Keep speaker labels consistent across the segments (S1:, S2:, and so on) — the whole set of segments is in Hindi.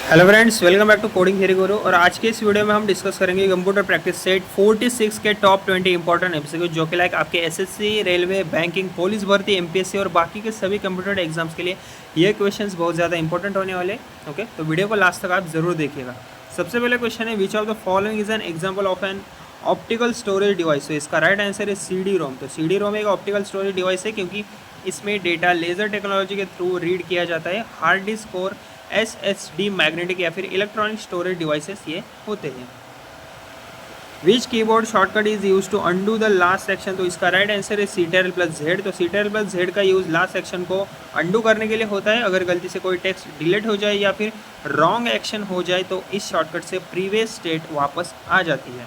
S1: Hello friends, welcome back to coding theory guru. और आज के इस वीडियो में हम डिस्कस करेंगे कंप्यूटर प्रैक्टिस सेट 46 के टॉप 20 इंपॉर्टेंट एमसीक्यू जो कि लाइक आपके एसएससी, रेलवे, बैंकिंग, पुलिस भर्ती, एमपीएससी और बाकी के सभी कंप्यूटर एग्जाम्स के लिए ये क्वेश्चंस बहुत ज़्यादा इंपॉर्टेंट होने वाले। ओके, तो वीडियो को लास्ट तक आप जरूर देखिएगा। सबसे पहले क्वेश्चन है, which of the following is an example of an optical storage device. तो इसका राइट आंसर है CD रोम। तो CD रोम एक ऑप्टिकल स्टोरेज डिवाइस है क्योंकि इसमें डेटा लेज़र टेक्नोलॉजी के थ्रू रीड किया जाता है। हार्ड डिस्क और SSD मैग्नेटिक या फिर इलेक्ट्रॉनिक स्टोरेज डिवाइसेस ये होते हैं। Which keyboard shortcut is use to undo the last section. तो इसका राइट आंसर है CTRL+Z। तो CTRL+Z का यूज़ लास्ट सेक्शन को अंडू करने के लिए होता है। अगर गलती से कोई टेक्स्ट डिलीट हो जाए या फिर रॉन्ग एक्शन हो जाए तो इस शॉर्टकट से प्रीवियस स्टेट वापस आ जाती है।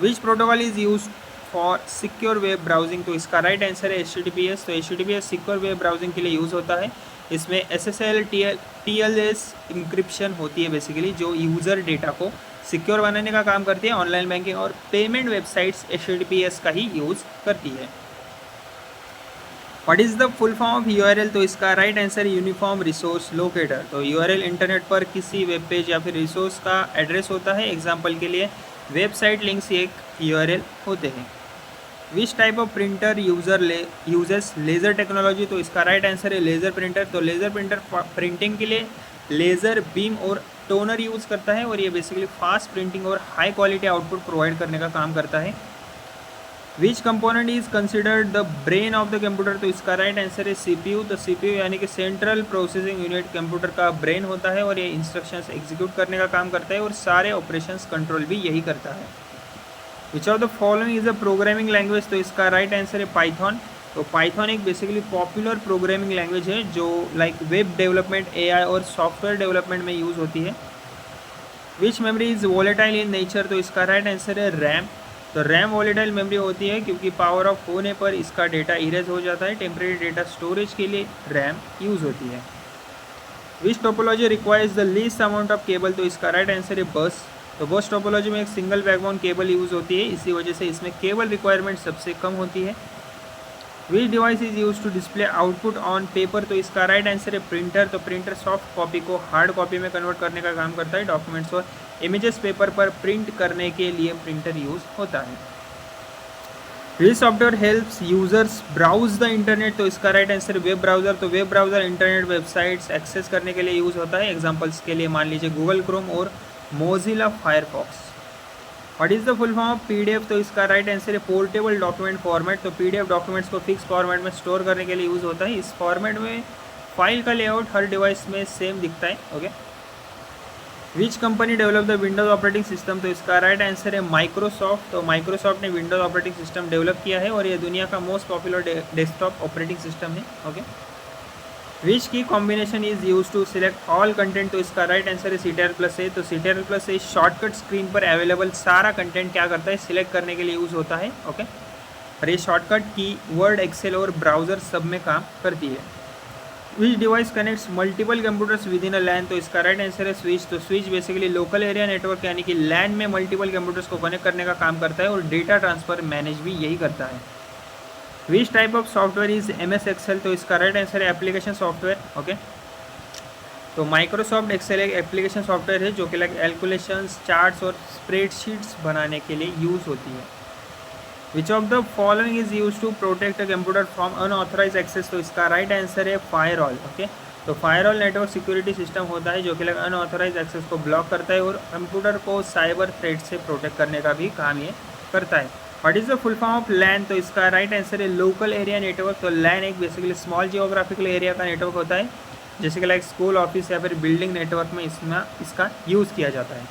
S1: विच protocol is use for secure web browsing. तो इसका राइट आंसर है HTTPS। तो HTTPS सिक्योर वेब ब्राउजिंग के लिए यूज़ होता है। इसमें SSL TLS इंक्रिप्शन होती है बेसिकली, जो यूज़र डेटा को सिक्योर बनाने का काम करती है। ऑनलाइन बैंकिंग और पेमेंट वेबसाइट्स HTTPS का ही यूज़ करती है। What is the full form of URL। तो इसका राइट आंसर है यूनिफॉर्म रिसोर्स लोकेटर। तो URL इंटरनेट पर किसी वेब पेज या फिर रिसोर्स का एड्रेस होता है। एग्जाम्पल के लिए वेबसाइट लिंक्स एक URL होते हैं। विच type of printer uses laser technology. तो इसका राइट आंसर है लेज़र प्रिंटर। तो लेज़र प्रिंटर प्रिंटिंग के लिए लेज़र बीम और टोनर यूज़ करता है और ये बेसिकली फास्ट प्रिंटिंग और हाई क्वालिटी आउटपुट प्रोवाइड करने का काम करता है। विच component is considered the brain of the computer. तो इसका राइट आंसर है CPU। तो CPU यानी कि सेंट्रल प्रोसेसिंग यूनिट कंप्यूटर का ब्रेन होता है और ये इंस्ट्रक्शंस एग्जीक्यूट करने का काम करता है और सारे ऑपरेशंस कंट्रोल भी यही करता है। Which of the following is a programming language. तो इसका राइट आंसर है पाइथन। तो पाइथन एक बेसिकली पॉपुलर प्रोग्रामिंग लैंग्वेज है जो लाइक वेब डेवलपमेंट, AI और सॉफ्टवेयर डेवलपमेंट में यूज़ होती है। Which memory is volatile in nature. तो इसका राइट आंसर है रैम। तो रैम वॉलेटाइल मेमोरी होती है क्योंकि पावर ऑफ होने पर इसका डेटा इरेज हो जाता है। टेम्परेरी डेटा स्टोरेज के लिए रैम यूज़ होती है। Which topology requires the least amount of cable. तो इसका राइट आंसर है बस। तो बस टोपोलॉजी में एक सिंगल बैकबोन केबल यूज़ होती है, इसी वजह से इसमें केबल रिक्वायरमेंट सबसे कम होती है। Which device is use to display output on paper. तो इसका राइट आंसर है प्रिंटर। तो प्रिंटर सॉफ्ट कॉपी को हार्ड कॉपी में कन्वर्ट करने का काम करता है। डॉक्यूमेंट्स और इमेजेस पेपर पर प्रिंट करने के लिए प्रिंटर यूज होता है। Which software helps users browse the internet. तो इसका राइट आंसर वेब ब्राउजर। तो web browser internet websites access करने के लिए यूज़ होता है। एग्जाम्पल्स के लिए मान लीजिए गूगल क्रोम और Mozilla Firefox. What is the full form of PDF। तो इसका राइट आंसर है पोर्टेबल डॉक्यूमेंट फॉर्मेट। तो PDF डॉक्यूमेंट्स को फिक्स फॉर्मेट में स्टोर करने के लिए यूज़ होता है। इस फॉर्मेट में फाइल का लेआउट हर डिवाइस में सेम दिखता है। Okay, which company develop the Windows operating system. तो इसका राइट आंसर है माइक्रोसॉफ्ट। तो माइक्रोसॉफ्ट ने विंडोज ऑपरेटिंग सिस्टम डेवलप किया है और ये दुनिया का most popular desktop operating system है। Okay, which key combination is use to select all content. तो इसका राइट आंसर है CTRL+A। तो CTRL+A शॉर्टकट स्क्रीन पर अवेलेबल सारा कंटेंट क्या करता है, सिलेक्ट करने के लिए यूज़ होता है। ओके, और ये शॉर्टकट की वर्ड, एक्सेल और ब्राउज़र सब में काम करती है। Which device connects multiple computers with in a LAN। तो इसका राइट आंसर है स्विच। तो switch basically local area network यानी कि LAN में मल्टीपल कंप्यूटर्स को कनेक्ट करने का काम करता है और डेटा ट्रांसफर मैनेज भी यही करता है। Which type of software is MS Excel। तो इसका राइट आंसर है एप्लीकेशन सॉफ्टवेयर। ओके, तो माइक्रोसॉफ्ट एक्सेल एक एप्लीकेशन सॉफ्टवेयर है जो कि लाइक कैलकुलेशंस, चार्ट्स और स्प्रेडशीट्स बनाने के लिए यूज़ होती है। Which of the following is use to protect a computer from unauthorised access. तो इसका राइट आंसर है फायरवॉल। ओके, तो फायरवॉल नेटवर्क सिक्योरिटी सिस्टम होता है जो कि लाइक अनऑथराइज एक्सेस को ब्लॉक करता है और कंप्यूटर को साइबर थ्रेट से प्रोटेक्ट करने का भी काम ये करता है। What is the full form of LAN। तो इसका राइट आंसर है लोकल एरिया नेटवर्क। तो LAN एक बेसिकली स्मॉल जियोग्राफिकल एरिया का नेटवर्क होता है, जैसे कि लाइक स्कूल, ऑफिस या फिर बिल्डिंग नेटवर्क में इसका यूज़ किया जाता है।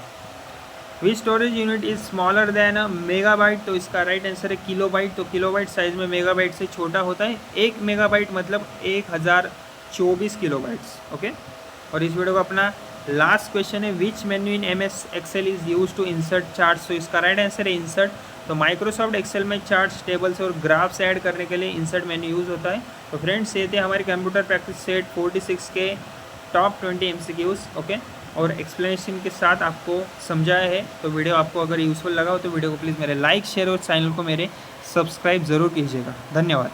S1: Which storage unit is smaller than a megabyte. तो इसका राइट आंसर है किलोबाइट। तो किलोबाइट साइज में मेगाबाइट से छोटा होता है। 1 मेगाबाइट मतलब 1024 किलोबाइट्स। ओके, और इस वीडियो का अपना लास्ट क्वेश्चन है, which menu in MS Excel is use to insert charts. तो इसका राइट आंसर है इंसर्ट। तो माइक्रोसॉफ्ट एक्सेल में चार्ट्स, टेबल्स और ग्राफ्स ऐड करने के लिए इंसर्ट मेन्यू यूज़ होता है। तो फ्रेंड्स, ये थे हमारे कंप्यूटर प्रैक्टिस सेट 46 के टॉप 20 MCQs। ओके, और एक्सप्लेनेशन के साथ आपको समझाया है। तो वीडियो आपको अगर यूज़फुल लगा हो तो वीडियो को प्लीज़ मेरे लाइक, शेयर और चैनल को मेरे सब्सक्राइब ज़रूर कीजिएगा। धन्यवाद।